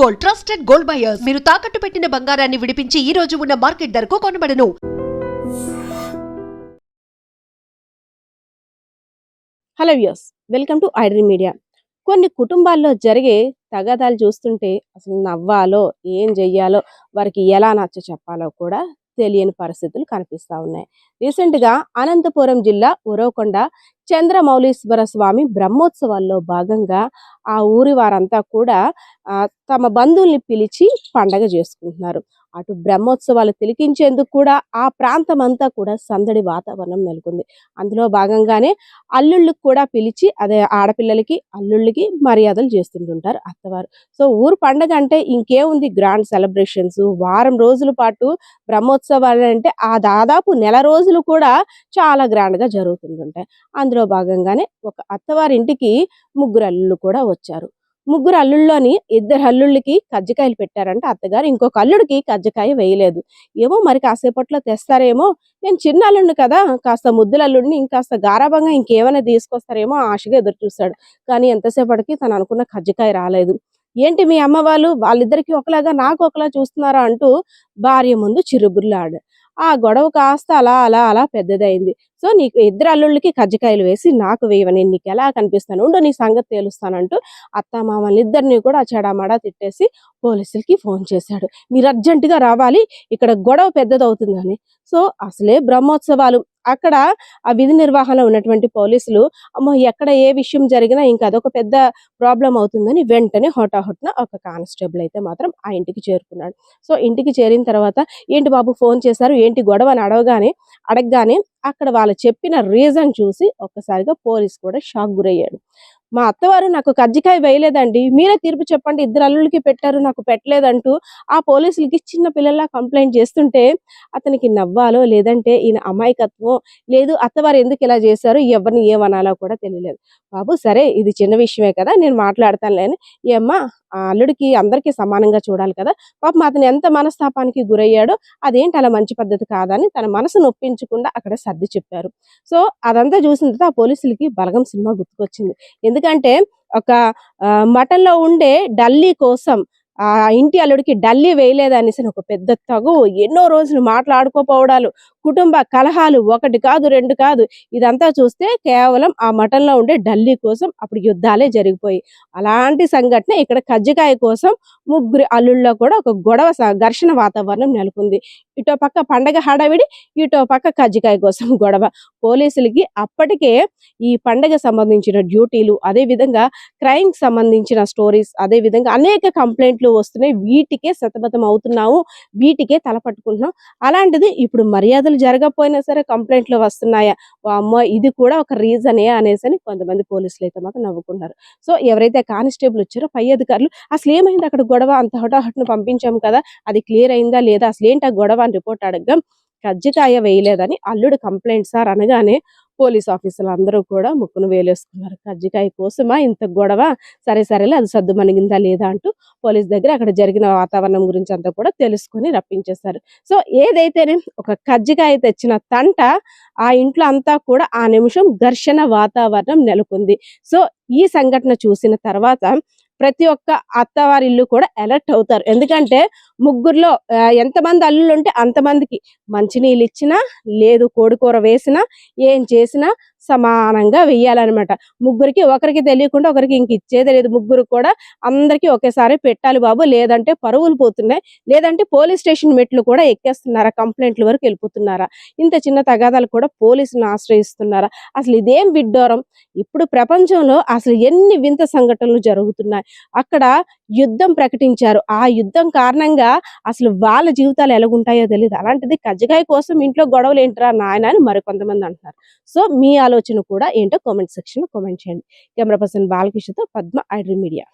Gold, trusted gold buyers. మీరు తాకట్టు పెట్టిన బంగారాన్ని విడిపించి ఈ రోజు ఉన్న మార్కెట్ ధరకు కొనబడను. Hello views, welcome to iDream media. కొన్ని కుటుంబాల్లో జరిగే తగాదాలు చూస్తుంటే అసలు నవ్వాలో ఏం చెయ్యాలో వారికి ఎలా నచ్చ చెప్పాలో కూడా తెలియని పరిస్థితులు కనిపిస్తూ ఉన్నాయి. రీసెంట్గా అనంతపురం జిల్లా ఉరవకొండ చంద్రమౌళీశ్వర స్వామి బ్రహ్మోత్సవాల్లో భాగంగా ఆ ఊరి వారంతా కూడా తమ బంధువుల్ని పిలిచి పండగ చేసుకుంటున్నారు. అటు బ్రహ్మోత్సవాలు తిలకించేందుకు కూడా ఆ ప్రాంతం అంతా కూడా సందడి వాతావరణం నెలకొంది. అందులో భాగంగానే అల్లుళ్ళకి కూడా పిలిచి, అదే ఆడపిల్లలకి అల్లుళ్ళకి మర్యాదలు చేస్తుంటుంటారు అత్తవారు. సో ఊరు పండగ అంటే ఇంకేముంది, గ్రాండ్ సెలబ్రేషన్స్, వారం రోజుల పాటు బ్రహ్మోత్సవాలు అంటే ఆ దాదాపు నెల రోజులు కూడా చాలా గ్రాండ్గా జరుగుతుంటుంటాయి. అందులో భాగంగానే ఒక అత్తవారింటికి ముగ్గురు అల్లుళ్ళు కూడా వచ్చారు. ముగ్గురు అల్లుళ్ళలోని ఇద్దరు అల్లుళ్ళకి కజ్జికాయలు పెట్టారంటే అత్తగారు, ఇంకొక అల్లుడికి కజ్జికాయ వేయలేదు. ఏమో మరి కాసేపట్లో తెస్తారేమో, నేను చిన్న అల్లుడిని కదా, కాస్త ముద్దుల అల్లుడిని ఇంకాస్త గారాబంగా ఇంకేమైనా తీసుకొస్తారేమో ఆశగా ఎదురు చూస్తాడు. కానీ ఎంతసేపటికి తను అనుకున్న కజ్జికాయ రాలేదు. ఏంటి మీ అమ్మ వాళ్ళిద్దరికి ఒకలాగా నాకు ఒకలా చూస్తున్నారా అంటూ భార్య ముందు చిరుబుర్లాడు. ఆ గొడవ కాస్త అలా అలా అలా పెద్దదైంది. సో నీకు ఇద్దరు అల్లుళ్ళకి కజ్జికాయలు వేసి నాకు వేయవని నీకు ఎలా కనిపిస్తాను, ఉండు నీ సంగతి తేలుస్తానంటూ అత్తామామల్ని ఇద్దరిని కూడా చెడామడా తిట్టేసి పోలీసులకి ఫోన్ చేశాడు. మీరు అర్జెంటుగా రావాలి, ఇక్కడ గొడవ పెద్దదవుతుందని. సో అసలే బ్రహ్మోత్సవాలు, అక్కడ ఆ విధి నిర్వహణ ఉన్నటువంటి పోలీసులు అమ్మో ఎక్కడ ఏ విషయం జరిగినా ఇంకా అదొక పెద్ద ప్రాబ్లం అవుతుందని వెంటనే హోటాహొట్న ఒక కానిస్టేబుల్ అయితే మాత్రం ఆ ఇంటికి చేరుకున్నాడు. సో ఇంటికి చేరిన తర్వాత ఏంటి బాబు ఫోన్ చేశారు, ఏంటి గొడవ అని అడగగానే అక్కడ వాళ్ళు చెప్పిన రీజన్ చూసి ఒక్కసారిగా పోలీస్ కూడా షాక్ గురయ్యాడు. మా అత్తవారు నాకు కజ్జికాయ వేయలేదండి, మీరే తీర్పు చెప్పండి, ఇద్దరు అల్లుళ్ళకి పెట్టారు నాకు పెట్టలేదంటూ ఆ పోలీసులకి చిన్న పిల్లల్లా కంప్లైంట్ చేస్తుంటే అతనికి నవ్వాలో లేదంటే ఈయన అమాయకత్వం లేదు, అత్తవారు ఎందుకు ఇలా చేశారు, ఎవరిని ఏమనాలో కూడా తెలియలేదు. బాబు సరే ఇది చిన్న విషయమే కదా, నేను మాట్లాడతాను లేని, ఏమ్మా ఆ అల్లుడికి అందరికీ సమానంగా చూడాలి కదా, పాపం అతను ఎంత మనస్తాపానికి గురయ్యాడో అదేంటి అలా మంచి పద్ధతి కాదని తన మనసు నొప్పించకుండా అక్కడ సర్ది చెప్పారు. సో అదంతా చూసిన తర్వాత ఆ పోలీసులకి బలగం సినిమా గుర్తుకొచ్చింది. ఎందుకంటే ఒక మఠంలో ఉండే డల్లీ కోసం ఆ ఇంటి అల్లుడికి డల్లీ వేయలేదనేసి ఒక పెద్ద తగు, ఎన్నో రోజులు మాట్లాడుకోపోవడాలు, కుటుంబ కలహాలు, ఒకటి కాదు రెండు కాదు, ఇదంతా చూస్తే కేవలం ఆ మఠంలో ఉండే డల్లీ కోసం అప్పుడు యుద్ధాలే జరిగిపోయి అలాంటి సంఘటన ఇక్కడ కజ్జికాయ కోసం ముగ్గురు అల్లుళ్ళలో కూడా ఒక గొడవ ఘర్షణ వాతావరణం నెలకొంది. ఇటో పక్క పండగ హడావిడి, ఇటో పక్క కజ్జికాయ కోసం గొడవ. పోలీసులకి అప్పటికే ఈ పండగ సంబంధించిన డ్యూటీలు, అదే విధంగా క్రైమ్ సంబంధించిన స్టోరీస్, అదే విధంగా అనేక కంప్లైంట్లు వస్తున్నాయి. వీటికే సతమతం అవుతున్నాము, వీటికే తలపట్టుకుంటున్నాం. అలాంటిది ఇప్పుడు మర్యాదలు జరగకపోయినా సరే కంప్లైంట్లు వస్తున్నాయా, అమ్మో ఇది కూడా ఒక రీజనే అనేసి అని కొంతమంది పోలీసులు అయితే మాత్రం నవ్వుకుంటున్నారు. సో ఎవరైతే కానిస్టేబుల్ వచ్చారో పై అధికారులు అసలు ఏమైంది అక్కడ గొడవ, అంత హఠాహట్ను పంపించాము కదా, అది క్లియర్ అయిందా లేదా, అసలు ఏంటి ఆ గొడవ అని రిపోర్ట్ అడగం, కజ్జికాయ వేయలేదని అల్లుడు కంప్లైంట్ సార్ అనగానే పోలీస్ ఆఫీసర్లు అందరూ కూడా ముక్కును వేలేసుకున్నారు. కజ్జికాయ కోసమా ఇంత గొడవ, సరేలే అది సర్దు మణిగిందా లేదా అంటూ పోలీస్ దగ్గర అక్కడ జరిగిన వాతావరణం గురించి అంతా కూడా తెలుసుకొని రప్పించేశారు. సో ఏదైతేనే ఒక కజ్జికాయ తెచ్చిన తంట ఆ ఇంట్లో అంతా కూడా ఆ నిమిషం ఘర్షణ వాతావరణం నెలకొంది. సో ఈ సంఘటన చూసిన తర్వాత ప్రతి ఒక్క అత్తవారి ఇల్లు కూడా అలర్ట్ అవుతారు. ఎందుకంటే ముగ్గురులో ఎంతమంది అల్లుళ్ళు ఉంటే అంతమందికి మంచినీళ్ళు ఇచ్చినా లేదు, కోడికూర వేసినా ఏం చేసినా సమానంగా వెయ్యాలన్నమాట. ముగ్గురికి ఒకరికి తెలియకుండా ఒకరికి ఇంక ఇచ్చేది లేదు. ముగ్గురు కూడా అందరికీ ఒకేసారి పెట్టాలి బాబు, లేదంటే పరువులు పోతున్నాయి, లేదంటే పోలీస్ స్టేషన్ మెట్లు కూడా ఎక్కేస్తున్నారా, కంప్లైంట్ల వరకు వెళ్ళిపోతున్నారా, ఇంత చిన్న తగాదాలు కూడా పోలీసులను ఆశ్రయిస్తున్నారా, అసలు ఇదేం విడ్డూరం. ఇప్పుడు ప్రపంచంలో అసలు ఎన్ని వింత సంఘటనలు జరుగుతున్నాయి. అక్కడ యుద్ధం ప్రకటించారు, ఆ యుద్ధం కారణంగా అసలు వాళ్ళ జీవితాలు ఎలాగుంటాయో తెలియదు. అలాంటిది కజ్జికాయ కోసం ఇంట్లో గొడవలు ఏంట్రా నాయన అని మరికొంతమంది అంటున్నారు. సో మీ ఆలోచన కూడా ఏంటో కామెంట్ సెక్షన్ లో కామెంట్ చేయండి. కెమెరా పర్సన్ బాలకృష్ణతో పద్మ, ఐడ్రీ మీడియా.